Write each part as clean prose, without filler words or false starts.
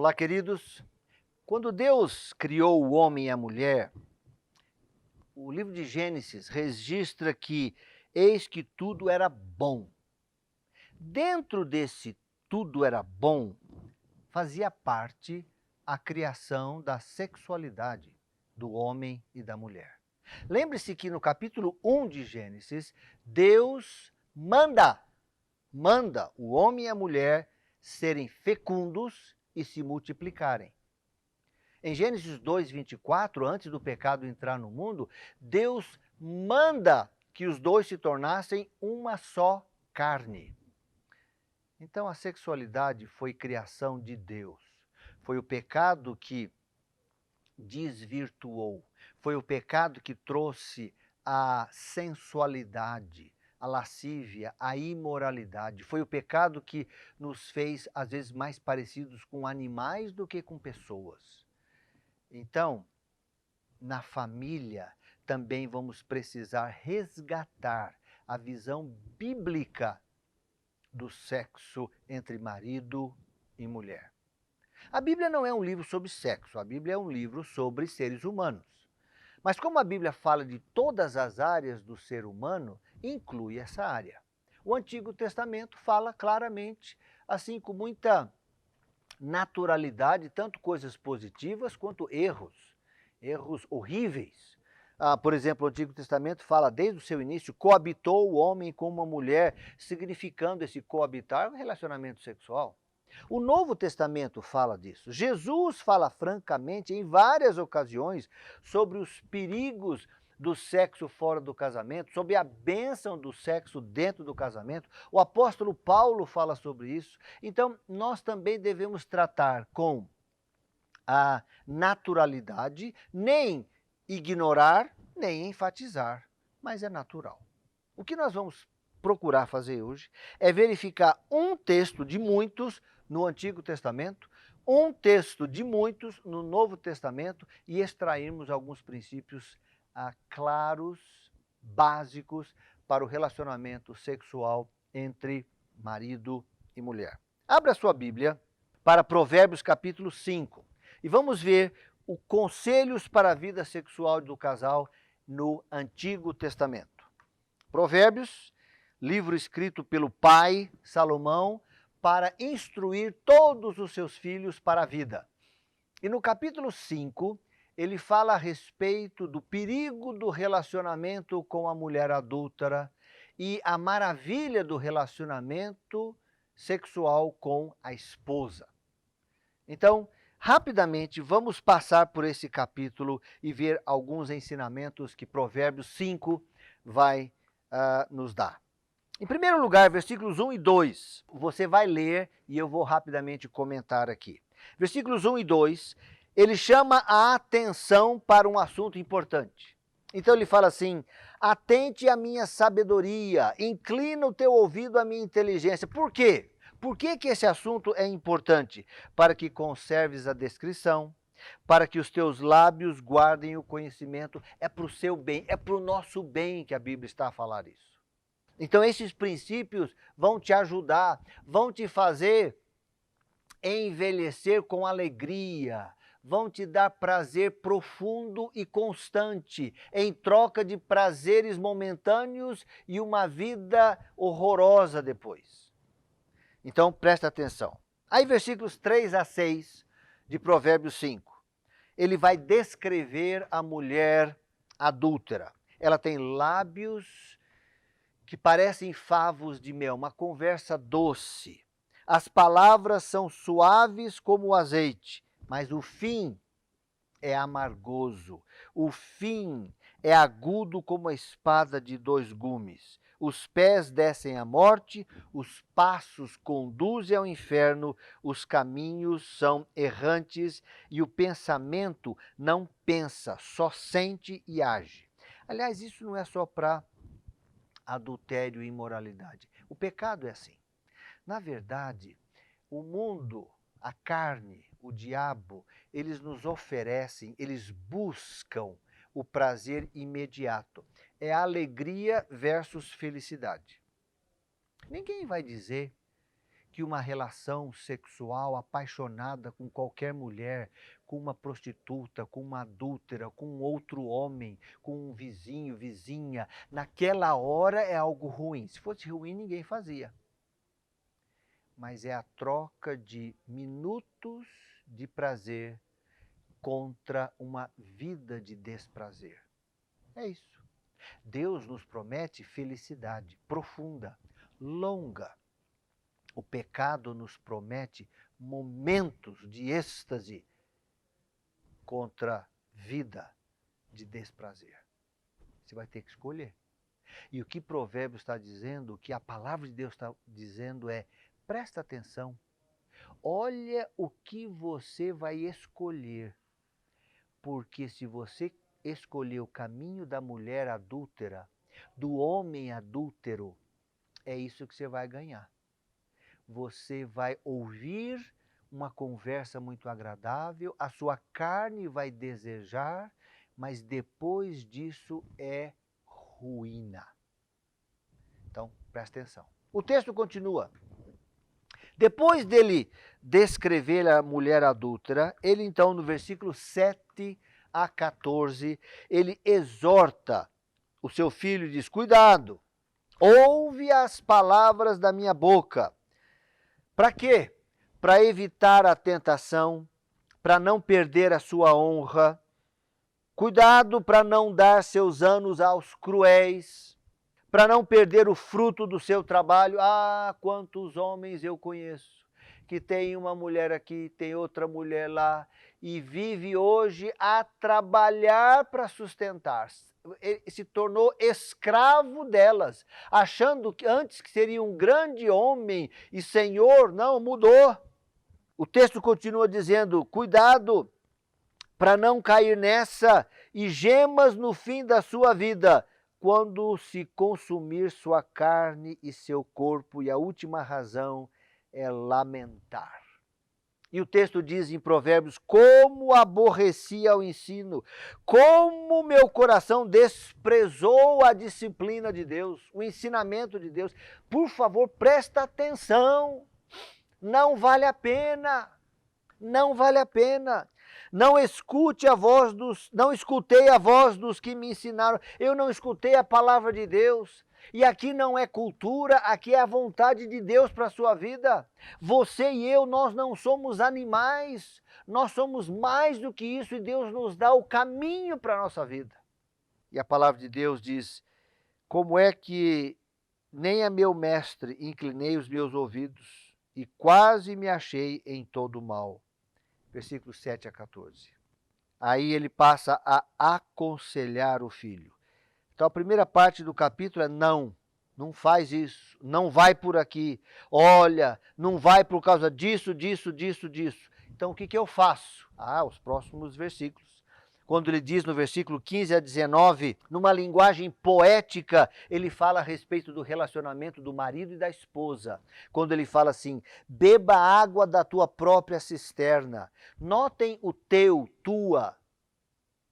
Olá, queridos. Quando Deus criou o homem e a mulher, o livro de Gênesis registra que eis que tudo era bom. Dentro desse tudo era bom, fazia parte a criação da sexualidade do homem e da mulher. Lembre-se que no capítulo 1 de Gênesis, Deus manda o homem e a mulher serem fecundos e se multiplicarem. Em Gênesis 2:24, antes do pecado entrar no mundo, Deus manda que os dois se tornassem uma só carne. Então a sexualidade foi criação de Deus. Foi o pecado que desvirtuou. Foi o pecado que trouxe a sensualidade, a lascívia, a imoralidade. Foi o pecado que nos fez, às vezes, mais parecidos com animais do que com pessoas. Então, na família, também vamos precisar resgatar a visão bíblica do sexo entre marido e mulher. A Bíblia não é um livro sobre sexo, a Bíblia é um livro sobre seres humanos. Mas como a Bíblia fala de todas as áreas do ser humano, inclui essa área. O Antigo Testamento fala claramente, assim com muita naturalidade, tanto coisas positivas quanto erros horríveis. Por exemplo, o Antigo Testamento fala desde o seu início, coabitou o homem com uma mulher, significando esse coabitar um relacionamento sexual. O Novo Testamento fala disso. Jesus fala francamente em várias ocasiões sobre os perigos do sexo fora do casamento, sobre a bênção do sexo dentro do casamento. O apóstolo Paulo fala sobre isso. Então, nós também devemos tratar com a naturalidade, nem ignorar, nem enfatizar, mas é natural. O que nós vamos procurar fazer hoje é verificar um texto de muitos no Antigo Testamento, um texto de muitos no Novo Testamento e extrairmos alguns princípios claros, básicos para o relacionamento sexual entre marido e mulher. Abra sua Bíblia para Provérbios capítulo 5 e vamos ver os conselhos para a vida sexual do casal no Antigo Testamento. Provérbios, livro escrito pelo pai Salomão para instruir todos os seus filhos para a vida. E no capítulo 5, ele fala a respeito do perigo do relacionamento com a mulher adúltera e a maravilha do relacionamento sexual com a esposa. Então, rapidamente, vamos passar por esse capítulo e ver alguns ensinamentos que Provérbios 5 vai nos dar. Em primeiro lugar, versículos 1 e 2, você vai ler e eu vou rapidamente comentar aqui. Versículos 1 e 2, ele chama a atenção para um assunto importante. Então ele fala assim, atente à minha sabedoria, inclina o teu ouvido à minha inteligência. Por quê? Por que esse assunto é importante? Para que conserves a descrição, para que os teus lábios guardem o conhecimento. É para o seu bem, é para o nosso bem que a Bíblia está a falar isso. Então esses princípios vão te ajudar, vão te fazer envelhecer com alegria, vão te dar prazer profundo e constante, em troca de prazeres momentâneos e uma vida horrorosa depois. Então presta atenção. Aí versículos 3 a 6 de Provérbios 5, ele vai descrever a mulher adúltera. Ela tem lábios que parecem favos de mel, uma conversa doce. As palavras são suaves como o azeite, mas o fim é amargoso. O fim é agudo como a espada de dois gumes. Os pés descem à morte, os passos conduzem ao inferno, os caminhos são errantes e o pensamento não pensa, só sente e age. Aliás, isso não é só para adultério e imoralidade. O pecado é assim. Na verdade, o mundo, a carne, o diabo, eles nos oferecem, eles buscam o prazer imediato. É alegria versus felicidade. Ninguém vai dizer que uma relação sexual apaixonada com qualquer mulher, com uma prostituta, com uma adúltera, com outro homem, com um vizinho, vizinha, naquela hora é algo ruim. Se fosse ruim, ninguém fazia. Mas é a troca de minutos de prazer contra uma vida de desprazer. É isso. Deus nos promete felicidade profunda, longa. O pecado nos promete momentos de êxtase contra vida de desprazer. Você vai ter que escolher. E o que Provérbios está dizendo, o que a palavra de Deus está dizendo é: presta atenção, olha o que você vai escolher. Porque se você escolher o caminho da mulher adúltera, do homem adúltero, é isso que você vai ganhar. Você vai ouvir uma conversa muito agradável, a sua carne vai desejar, mas depois disso é ruína. Então, presta atenção. O texto continua. Depois dele descrever a mulher adúltera, ele então no versículo 7 a 14, ele exorta o seu filho e diz: cuidado, ouve as palavras da minha boca. Para quê? Para evitar a tentação, para não perder a sua honra. Cuidado para não dar seus anos aos cruéis, para não perder o fruto do seu trabalho. Ah, quantos homens eu conheço que tem uma mulher aqui, tem outra mulher lá, e vive hoje a trabalhar para sustentar-se. Ele se tornou escravo delas, achando que antes que seria um grande homem e senhor, não, mudou. O texto continua dizendo: cuidado para não cair nessa e gemas no fim da sua vida, quando se consumir sua carne e seu corpo, e a última razão é lamentar. E o texto diz em Provérbios: como aborrecia o ensino, como meu coração desprezou a disciplina de Deus, o ensinamento de Deus. Por favor, presta atenção, não vale a pena, não vale a pena. Não escutei a voz dos que me ensinaram, eu não escutei a palavra de Deus. E aqui não é cultura, aqui é a vontade de Deus para a sua vida. Você e eu, nós não somos animais, nós somos mais do que isso, e Deus nos dá o caminho para a nossa vida. E a palavra de Deus diz: como é que nem a meu mestre inclinei os meus ouvidos, e quase me achei em todo o mal. Versículos 7 a 14. Aí ele passa a aconselhar o filho. Então a primeira parte do capítulo é: não faz isso, não vai por aqui, olha, não vai por causa disso, disso. Então o que eu faço? Os próximos versículos. Quando ele diz no versículo 15 a 19, numa linguagem poética, ele fala a respeito do relacionamento do marido e da esposa. Quando ele fala assim: beba água da tua própria cisterna. Notem o teu, tua.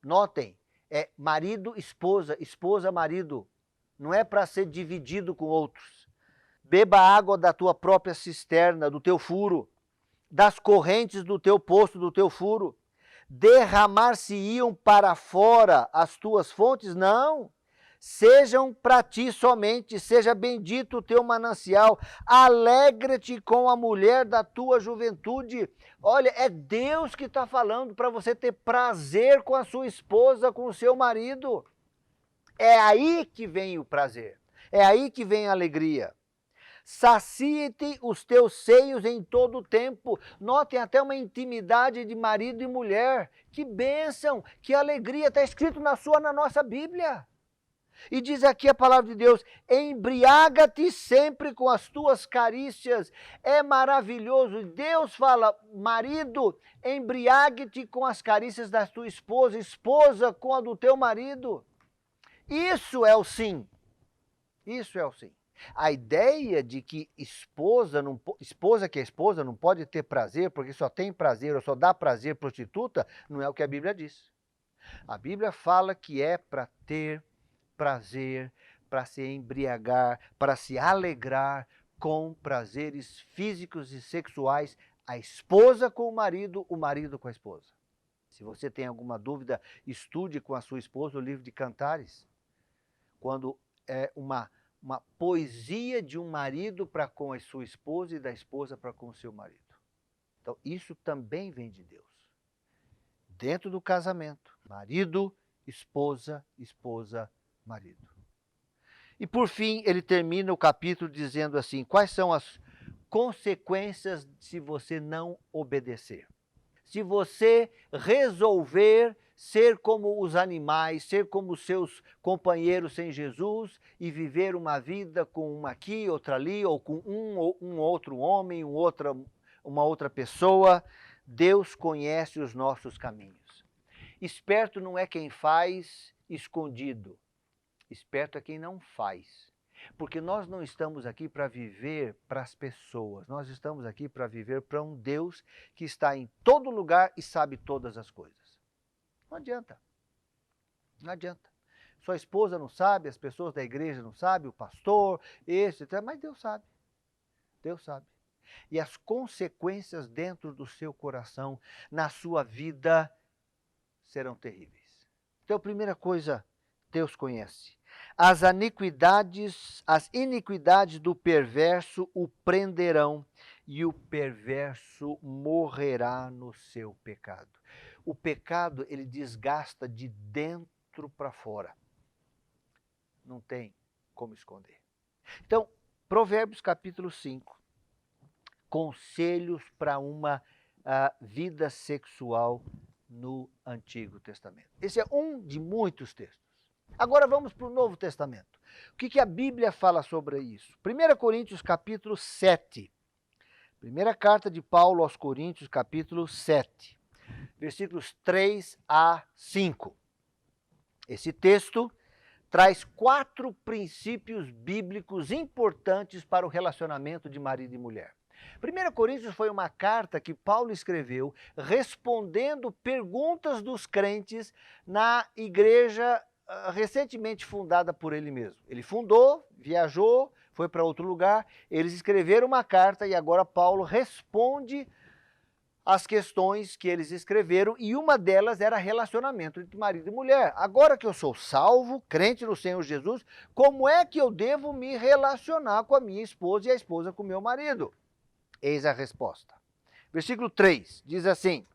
Notem, é marido, esposa, esposa, marido. Não é para ser dividido com outros. Beba água da tua própria cisterna, do teu furo, das correntes do teu poço, do teu furo. Derramar-se-iam para fora as tuas fontes? Não. Sejam para ti somente, seja bendito o teu manancial, alegra-te com a mulher da tua juventude. Olha, é Deus que está falando para você ter prazer com a sua esposa, com o seu marido. É aí que vem o prazer, é aí que vem a alegria. Sacie-te os teus seios em todo o tempo. Notem até uma intimidade de marido e mulher. Que bênção, que alegria, está escrito na nossa Bíblia. E diz aqui a palavra de Deus: embriaga-te sempre com as tuas carícias. É maravilhoso. Deus fala: marido, embriague-te com as carícias da tua esposa, esposa com a do teu marido. Isso é o sim. Isso é o sim. A ideia de que esposa que é esposa não pode ter prazer, porque só tem prazer ou só dá prazer prostituta, não é o que a Bíblia diz. A Bíblia fala que é para ter prazer, para se embriagar, para se alegrar com prazeres físicos e sexuais, a esposa com o marido com a esposa. Se você tem alguma dúvida, estude com a sua esposa o livro de Cantares, quando é uma poesia de um marido para com a sua esposa e da esposa para com o seu marido. Então, isso também vem de Deus. Dentro do casamento, marido, esposa, esposa, marido. E por fim, ele termina o capítulo dizendo assim: quais são as consequências se você não obedecer? Se você resolver ser como os animais, ser como os seus companheiros sem Jesus e viver uma vida com uma aqui, outra ali, ou com um outro homem, uma outra pessoa, Deus conhece os nossos caminhos. Esperto não é quem faz escondido, esperto é quem não faz. Porque nós não estamos aqui para viver para as pessoas, nós estamos aqui para viver para um Deus que está em todo lugar e sabe todas as coisas. Não adianta. Não adianta. Sua esposa não sabe, as pessoas da igreja não sabem, o pastor, mas Deus sabe. Deus sabe. E as consequências dentro do seu coração, na sua vida, serão terríveis. Então, a primeira coisa, Deus conhece. As iniquidades do perverso o prenderão, e o perverso morrerá no seu pecado. O pecado, ele desgasta de dentro para fora. Não tem como esconder. Então, Provérbios capítulo 5. Conselhos para uma vida sexual no Antigo Testamento. Esse é um de muitos textos. Agora vamos para o Novo Testamento. O que a Bíblia fala sobre isso? 1 Coríntios capítulo 7. Primeira carta de Paulo aos Coríntios capítulo 7. Versículos 3 a 5. Esse texto traz 4 princípios bíblicos importantes para o relacionamento de marido e mulher. 1 Coríntios foi uma carta que Paulo escreveu respondendo perguntas dos crentes na igreja recentemente fundada por ele mesmo. Ele fundou, viajou, foi para outro lugar, eles escreveram uma carta e agora Paulo responde as questões que eles escreveram, e uma delas era relacionamento entre marido e mulher. Agora que eu sou salvo, crente no Senhor Jesus, como é que eu devo me relacionar com a minha esposa e a esposa com o meu marido? Eis a resposta. Versículo 3 diz assim: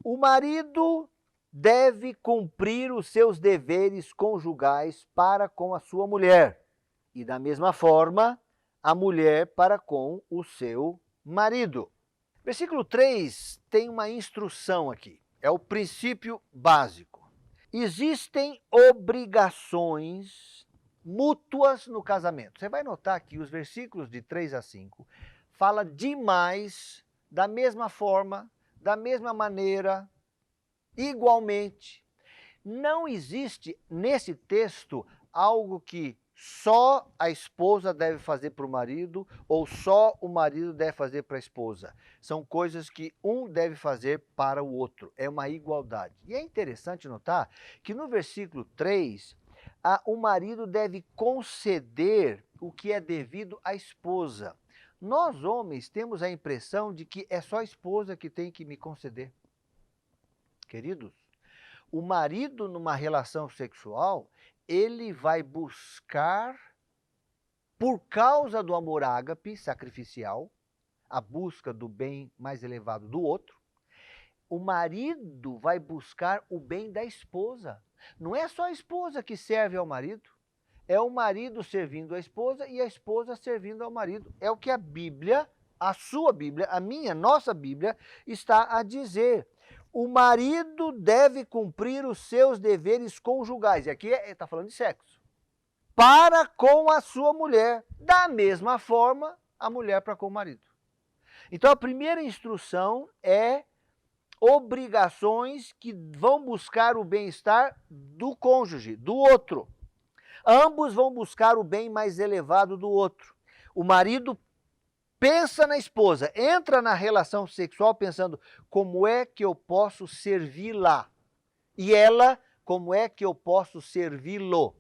o marido deve cumprir os seus deveres conjugais para com a sua mulher, e da mesma forma, a mulher para com o seu marido. Versículo 3 tem uma instrução aqui, é o princípio básico. Existem obrigações mútuas no casamento. Você vai notar que os versículos de 3 a 5 fala demais, da mesma forma, da mesma maneira, igualmente. Não existe nesse texto algo que só a esposa deve fazer para o marido ou só o marido deve fazer para a esposa. São coisas que um deve fazer para o outro. É uma igualdade. E é interessante notar que no versículo 3, o marido deve conceder o que é devido à esposa. Nós, homens, temos a impressão de que é só a esposa que tem que me conceder. Queridos, o marido numa relação sexual, ele vai buscar, por causa do amor ágape sacrificial, a busca do bem mais elevado do outro, o marido vai buscar o bem da esposa. Não é só a esposa que serve ao marido, é o marido servindo a esposa e a esposa servindo ao marido. É o que a Bíblia, a sua Bíblia, a minha, nossa Bíblia, está a dizer. O marido deve cumprir os seus deveres conjugais. E aqui está falando de sexo. Para com a sua mulher. Da mesma forma, a mulher para com o marido. Então, a primeira instrução é obrigações que vão buscar o bem-estar do cônjuge, do outro. Ambos vão buscar o bem mais elevado do outro. O marido pensa na esposa, entra na relação sexual pensando como é que eu posso servi-la. E ela, como é que eu posso servi-lo.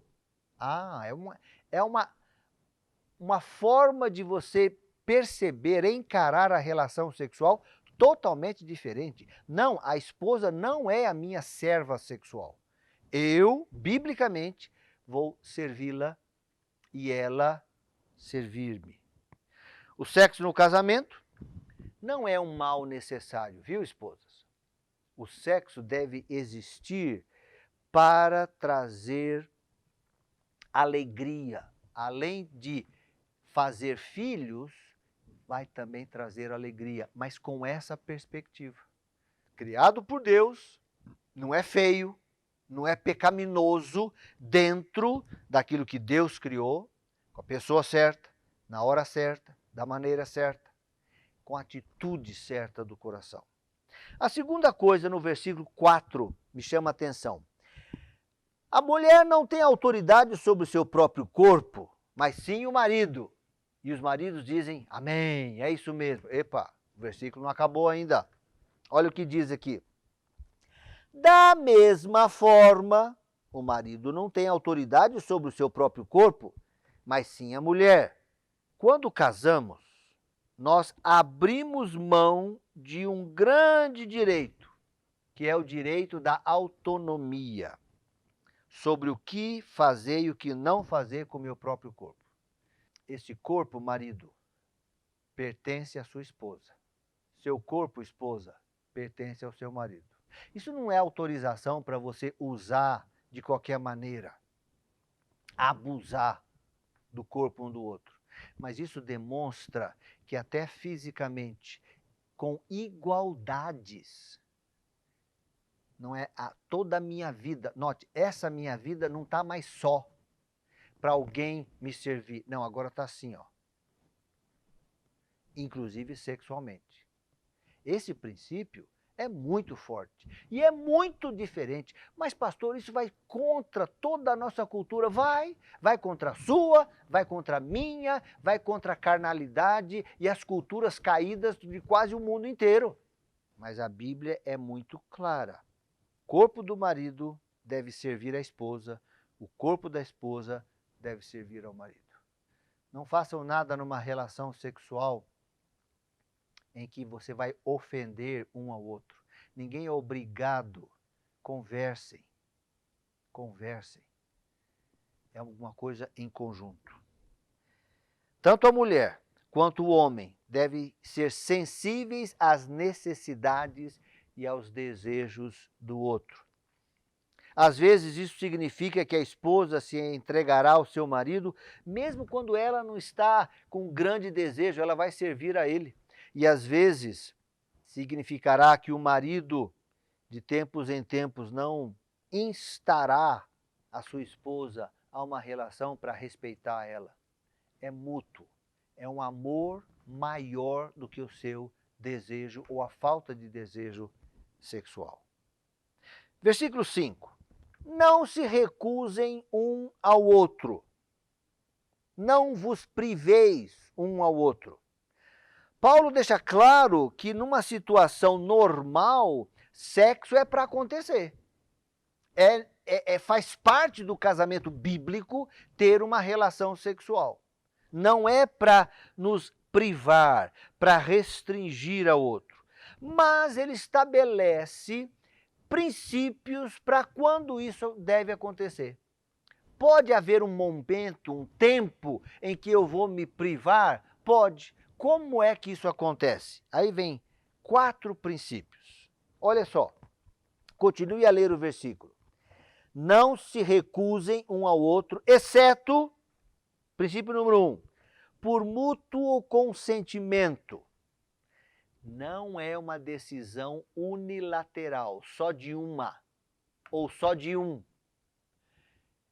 É uma forma de você perceber, encarar a relação sexual totalmente diferente. Não, a esposa não é a minha serva sexual. Eu, biblicamente, vou servi-la e ela servir-me. O sexo no casamento não é um mal necessário, viu, esposas? O sexo deve existir para trazer alegria. Além de fazer filhos, vai também trazer alegria, mas com essa perspectiva. Criado por Deus, não é feio, não é pecaminoso, dentro daquilo que Deus criou, com a pessoa certa, na hora certa, da maneira certa, com a atitude certa do coração. A segunda coisa no versículo 4 me chama a atenção. A mulher não tem autoridade sobre o seu próprio corpo, mas sim o marido. E os maridos dizem, amém, é isso mesmo. Epa, o versículo não acabou ainda. Olha o que diz aqui. Da mesma forma, o marido não tem autoridade sobre o seu próprio corpo, mas sim a mulher. Quando casamos, nós abrimos mão de um grande direito, que é o direito da autonomia, sobre o que fazer e o que não fazer com o meu próprio corpo. Este corpo, marido, pertence à sua esposa. Seu corpo, esposa, pertence ao seu marido. Isso não é autorização para você usar de qualquer maneira, abusar do corpo um do outro. Mas isso demonstra que até fisicamente, com igualdades, não é toda a minha vida. Note, essa minha vida não está mais só para alguém me servir. Não, agora está assim, ó. Inclusive sexualmente. Esse princípio é muito forte e é muito diferente. Mas, pastor, isso vai contra toda a nossa cultura. Vai contra a sua, vai contra a minha, vai contra a carnalidade e as culturas caídas de quase o mundo inteiro. Mas a Bíblia é muito clara. O corpo do marido deve servir à esposa, o corpo da esposa deve servir ao marido. Não façam nada numa relação sexual em que você vai ofender um ao outro. Ninguém é obrigado. Conversem. Conversem. É alguma coisa em conjunto. Tanto a mulher quanto o homem devem ser sensíveis às necessidades e aos desejos do outro. Às vezes isso significa que a esposa se entregará ao seu marido, mesmo quando ela não está com grande desejo, ela vai servir a ele. E às vezes significará que o marido, de tempos em tempos, não instará a sua esposa a uma relação para respeitar ela. É mútuo, é um amor maior do que o seu desejo ou a falta de desejo sexual. Versículo 5. Não se recusem um ao outro. Não vos priveis um ao outro. Paulo deixa claro que numa situação normal, sexo é para acontecer. Faz parte do casamento bíblico ter uma relação sexual. Não é para nos privar, para restringir ao outro. Mas ele estabelece princípios para quando isso deve acontecer. Pode haver um momento, um tempo em que eu vou me privar? Pode. Como é que isso acontece? Aí vem 4 princípios. Olha só, continue a ler o versículo. Não se recusem um ao outro, exceto, princípio número 1, por mútuo consentimento. Não é uma decisão unilateral, só de uma ou só de um.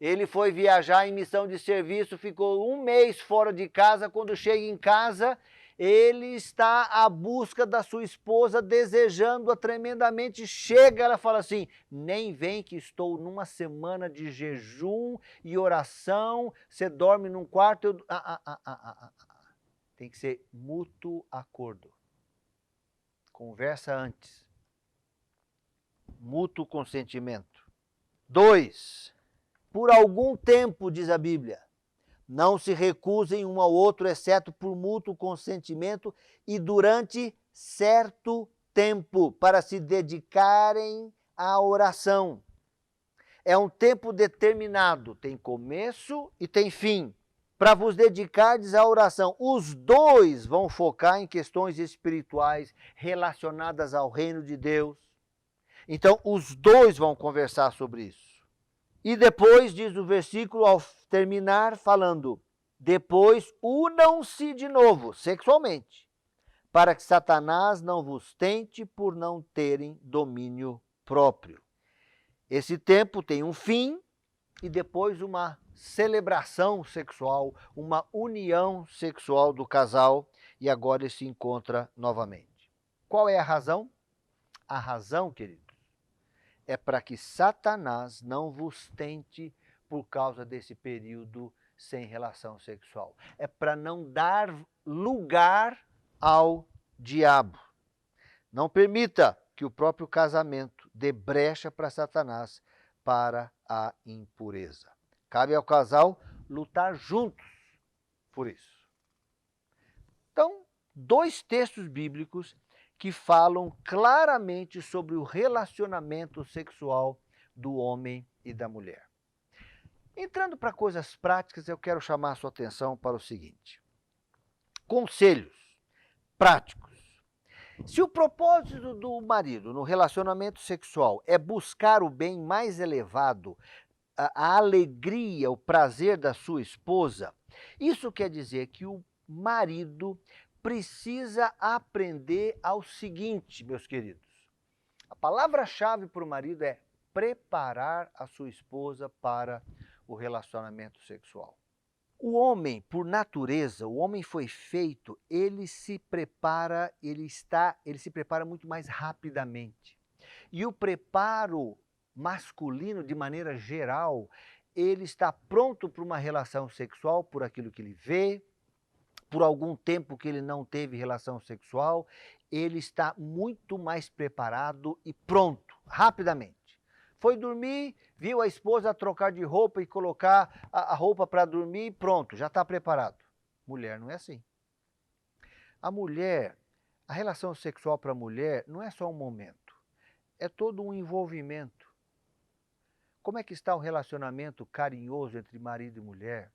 Ele foi viajar em missão de serviço, ficou 1 mês fora de casa. Quando chega em casa, ele está à busca da sua esposa, desejando-a tremendamente. Chega, ela fala assim, nem vem que estou numa semana de jejum e oração, você dorme num quarto, Tem que ser mútuo acordo. Conversa antes. Mútuo consentimento. 2. Por algum tempo, diz a Bíblia, Não se recusem um ao outro, exceto por mútuo consentimento e durante certo tempo, para se dedicarem à oração. É um tempo determinado, tem começo e tem fim, para vos dedicardes à oração. Os dois vão focar em questões espirituais relacionadas ao reino de Deus. Então, os dois vão conversar sobre isso. E depois, diz o versículo, ao terminar, falando, depois unam-se de novo, sexualmente, para que Satanás não vos tente por não terem domínio próprio. Esse tempo tem um fim e depois uma celebração sexual, uma união sexual do casal, e agora ele se encontra novamente. Qual é a razão? A razão, queridos, é para que Satanás não vos tente por causa desse período sem relação sexual. É para não dar lugar ao diabo. Não permita que o próprio casamento dê brecha para Satanás para a impureza. Cabe ao casal lutar juntos por isso. Então, dois textos bíblicos que falam claramente sobre o relacionamento sexual do homem e da mulher. Entrando para coisas práticas, eu quero chamar a sua atenção para o seguinte: conselhos práticos. Se o propósito do marido no relacionamento sexual é buscar o bem mais elevado, a alegria, o prazer da sua esposa, isso quer dizer que o marido precisa aprender ao seguinte, meus queridos. A palavra-chave para o marido é preparar a sua esposa para o relacionamento sexual. O homem, por natureza, o homem foi feito, ele se prepara muito mais rapidamente. E o preparo masculino, de maneira geral, ele está pronto para uma relação sexual por aquilo que ele vê, por algum tempo que ele não teve relação sexual, ele está muito mais preparado e pronto, rapidamente. Foi dormir, viu a esposa trocar de roupa e colocar a roupa para dormir e pronto, já está preparado. Mulher não é assim. A mulher, a relação sexual para a mulher não é só um momento, é todo um envolvimento. Como é que está o relacionamento carinhoso entre marido e mulher?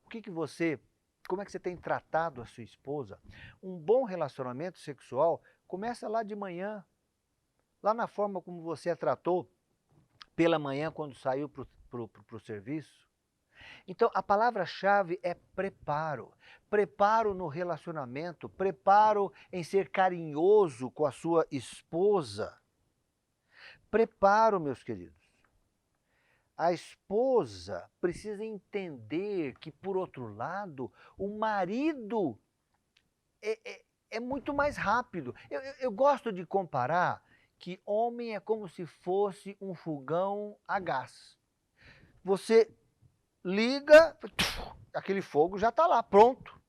Como é que você tem tratado a sua esposa? Um bom relacionamento sexual começa lá de manhã, lá na forma como você a tratou pela manhã quando saiu para o serviço. Então, a palavra-chave é preparo. Preparo no relacionamento, preparo em ser carinhoso com a sua esposa. Preparo, meus queridos. A esposa precisa entender que, por outro lado, o marido é muito mais rápido. Eu gosto de comparar que homem é como se fosse um fogão a gás. Você liga, aquele fogo já está lá, pronto.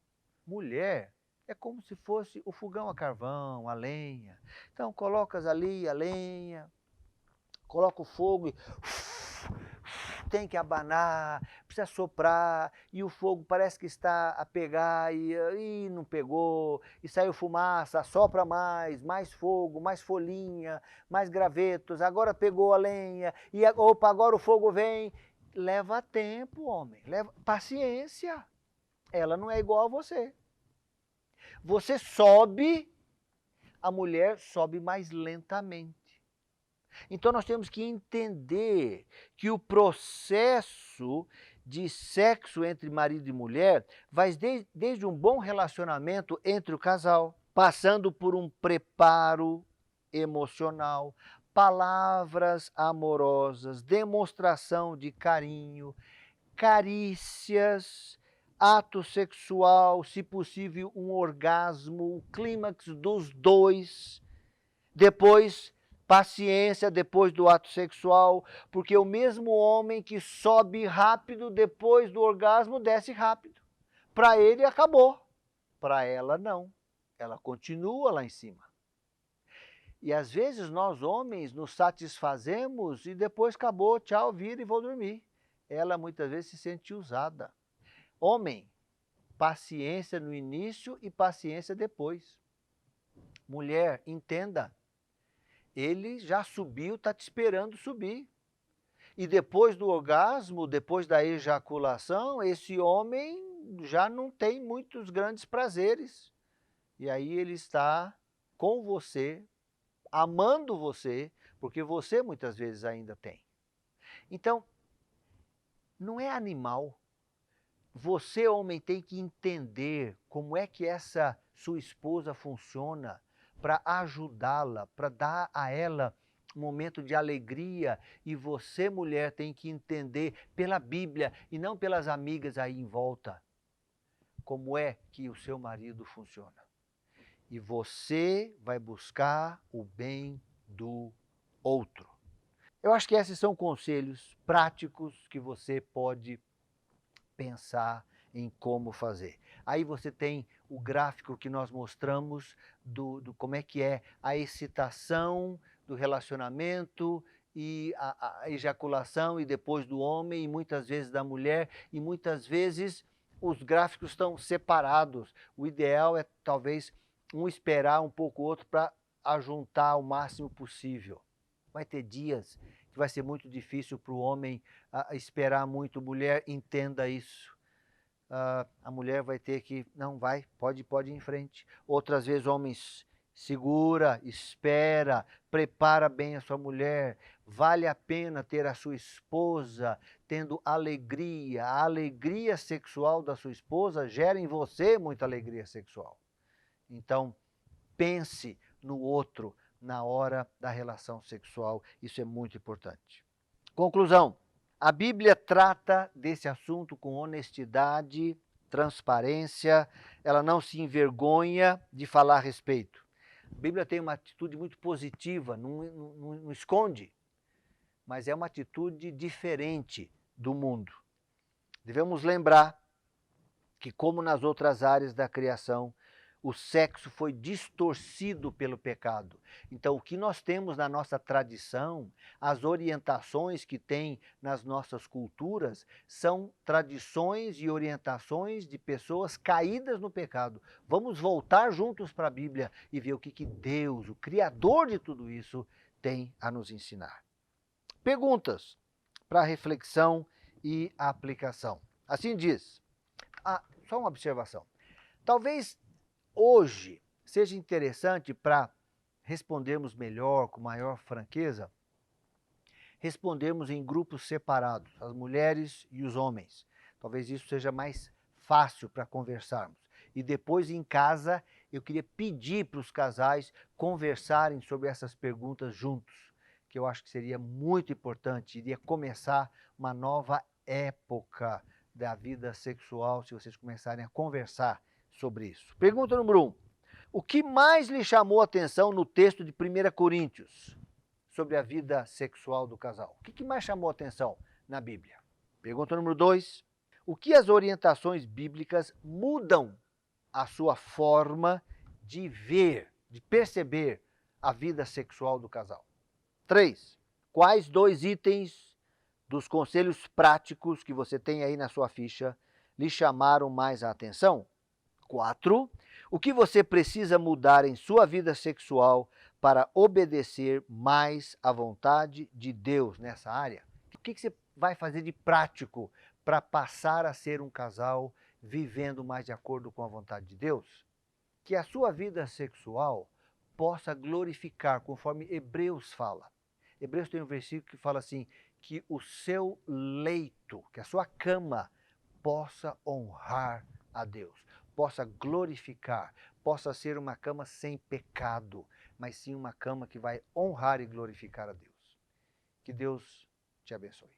Mulher é como se fosse o fogão a carvão, a lenha. Então, colocas ali a lenha, coloca o fogo e tem que abanar, precisa soprar, e o fogo parece que está a pegar e não pegou, e saiu fumaça, sopra mais fogo, mais folhinha, mais gravetos, agora pegou a lenha, e opa, agora o fogo vem. Leva tempo, homem, leva paciência. Ela não é igual a você. Você sobe, a mulher sobe mais lentamente. Então nós temos que entender que o processo de sexo entre marido e mulher vai desde um bom relacionamento entre o casal, passando por um preparo emocional, palavras amorosas, demonstração de carinho, carícias, ato sexual, se possível um orgasmo, o clímax dos dois, depois paciência depois do ato sexual, porque o mesmo homem que sobe rápido depois do orgasmo desce rápido. Para ele acabou, para ela não, ela continua lá em cima. E às vezes nós homens nos satisfazemos e depois acabou, tchau, vira e vou dormir. Ela muitas vezes se sente usada. Homem, paciência no início e paciência depois. Mulher, entenda, ele já subiu, está te esperando subir. E depois do orgasmo, depois da ejaculação, esse homem já não tem muitos grandes prazeres. E aí ele está com você, amando você, porque você muitas vezes ainda tem. Então, não é animal. Você, homem, tem que entender como é que essa sua esposa funciona para ajudá-la, para dar a ela um momento de alegria. E você, mulher, tem que entender pela Bíblia e não pelas amigas aí em volta como é que o seu marido funciona. E você vai buscar o bem do outro. Eu acho que esses são conselhos práticos que você pode pensar em como fazer. Aí você tem o gráfico que nós mostramos do como é que é a excitação do relacionamento e a ejaculação e depois do homem e muitas vezes da mulher e muitas vezes os gráficos estão separados. O ideal é talvez um esperar um pouco o outro para ajuntar o máximo possível. Vai ter dias que vai ser muito difícil para o homem esperar muito. Mulher, entenda isso. A mulher vai ter que, não, vai, pode ir em frente. Outras vezes, homens, segura, espera, prepara bem a sua mulher. Vale a pena ter a sua esposa tendo alegria. A alegria sexual da sua esposa gera em você muita alegria sexual. Então, pense no outro na hora da relação sexual. Isso é muito importante. Conclusão. A Bíblia trata desse assunto com honestidade, transparência, ela não se envergonha de falar a respeito. A Bíblia tem uma atitude muito positiva, não esconde, mas é uma atitude diferente do mundo. Devemos lembrar que, como nas outras áreas da criação, o sexo foi distorcido pelo pecado. Então, o que nós temos na nossa tradição, as orientações que tem nas nossas culturas, são tradições e orientações de pessoas caídas no pecado. Vamos voltar juntos para a Bíblia e ver o que Deus, o Criador de tudo isso, tem a nos ensinar. Perguntas para reflexão e aplicação. Assim diz. Só uma observação. Talvez hoje seja interessante para respondermos melhor, com maior franqueza, respondermos em grupos separados, as mulheres e os homens. Talvez isso seja mais fácil para conversarmos. E depois em casa, eu queria pedir para os casais conversarem sobre essas perguntas juntos, que eu acho que seria muito importante, iria começar uma nova época da vida sexual se vocês começarem a conversar sobre isso. Pergunta número 1. O que mais lhe chamou a atenção no texto de 1 Coríntios sobre a vida sexual do casal? O que mais chamou a atenção na Bíblia? Pergunta número 2. O que as orientações bíblicas mudam a sua forma de ver, de perceber a vida sexual do casal? 3. Quais 2 itens dos conselhos práticos que você tem aí na sua ficha lhe chamaram mais a atenção? 4. O que você precisa mudar em sua vida sexual para obedecer mais à vontade de Deus nessa área? O que você vai fazer de prático para passar a ser um casal vivendo mais de acordo com a vontade de Deus? Que a sua vida sexual possa glorificar, conforme Hebreus fala. Hebreus tem um versículo que fala assim, que o seu leito, que a sua cama possa honrar a Deus, possa glorificar, possa ser uma cama sem pecado, mas sim uma cama que vai honrar e glorificar a Deus. Que Deus te abençoe.